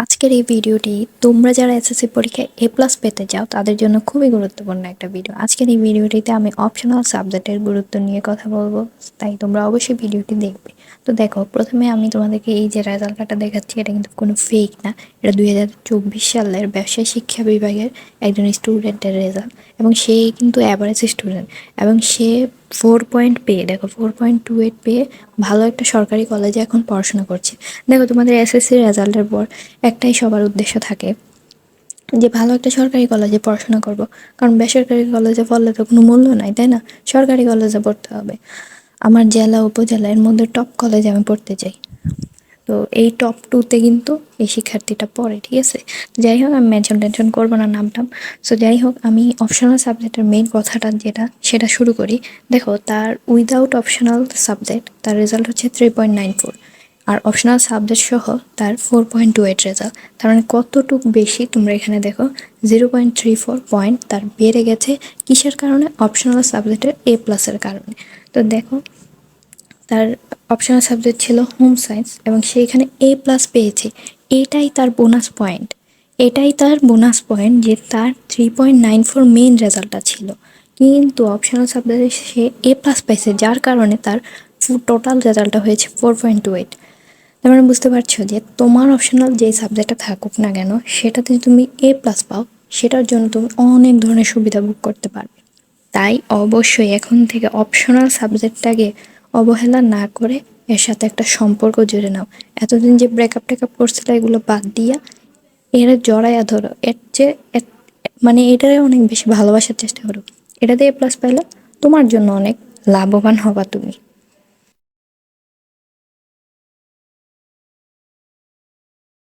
আজকের এই ভিডিওটি তোমরা যারা এসএসসি পরীক্ষায় এ প্লাস পেতে চাও তাদের জন্য খুবই গুরুত্বপূর্ণ একটা ভিডিও। আজকের এই ভিডিওটিতে আমি অপশনাল সাবজেক্টের গুরুত্ব নিয়ে কথা বলবো, তাই তোমরা অবশ্যই ভিডিওটি দেখবে। তো দেখো, প্রথমে আমি তোমাদেরকে এই যে রেজাল্টটা দেখাচ্ছি, এটা কিন্তু কোনো ফেক না। এটা 2024 সালের ব্যবসায় শিক্ষা বিভাগের একজন স্টুডেন্টের রেজাল্ট, এবং সে কিন্তু অ্যাভারেজ স্টুডেন্ট, এবং সে 4 পয়েন্ট পেয়ে, দেখো 4.28 পেয়ে ভালো একটা সরকারি কলেজে এখন পড়াশোনা করছে। দেখো, তোমাদের এসএসসি রেজাল্টের পর একটাই সবার উদ্দেশ্য থাকে যে ভালো একটা সরকারি কলেজে পড়াশোনা করব, কারণ বেসরকারি কলেজে পড়লে তো কোনো মূল্য নাই, তাই না? সরকারি কলেজে পড়তে হবে। আমার জেলা উপজেলা এর মধ্যে টপ কলেজে আমি পড়তে চাই। তো এই টপ টুতে কিন্তু এই শিক্ষার্থীটা পড়ে, ঠিক আছে? যাই হোক, আমি মেনশন টেনশন করবো না নামটাম। সো যাই হোক, আমি অপশনাল সাবজেক্টের মেইন কথাটা যেটা সেটা শুরু করি। দেখো, তার উইদাউট অপশনাল সাবজেক্ট তার রেজাল্ট হচ্ছে 3.94, আর অপশনাল সাবজেক্ট সহ তার 4.28 রেজাল্ট। তার মানে কতটুক বেশি তোমরা এখানে দেখো, 0.34 পয়েন্ট তার বেড়ে গেছে। কিসের কারণে? অপশনাল সাবজেক্টের এ প্লাসের কারণে। তো দেখো, তার অপশনাল সাবজেক্ট ছিল হোম সায়েন্স, এবং সে এখানে এ প্লাস পেয়েছে। এটাই তার বোনাস পয়েন্ট, এটাই তার বোনাস পয়েন্ট যে তার 3.94 মেইন রেজাল্টটা ছিল, কিন্তু অপশনাল সাবজেক্টে সে এ প্লাস পাইছে, যার কারণে তার টোটাল রেজাল্টটা হয়েছে 4.28। তার মানে বুঝতে পারছো যে তোমার অপশনাল যে সাবজেক্টটা থাকুক না কেন, সেটাতে তুমি এ প্লাস পাও, সেটার জন্য তুমি অনেক ধরনের সুবিধা ভোগ করতে পারবে। তাই অবশ্যই এখন থেকে অপশনাল সাবজেক্টটাকে অবহেলা না করে এর সাথে একটা সম্পর্ক জুড়ে নাও। এতদিন যে ব্রেকআপ টেকআপ করছিল, এগুলো বাদ দিয়া এরা জড়াইয়া ধরো। মানে এটারে অনেক বেশি ভালোবাসার চেষ্টা করো। এটাতে এ প্লাস পাইলে তোমার জন্য অনেক লাভবান হবা তুমি।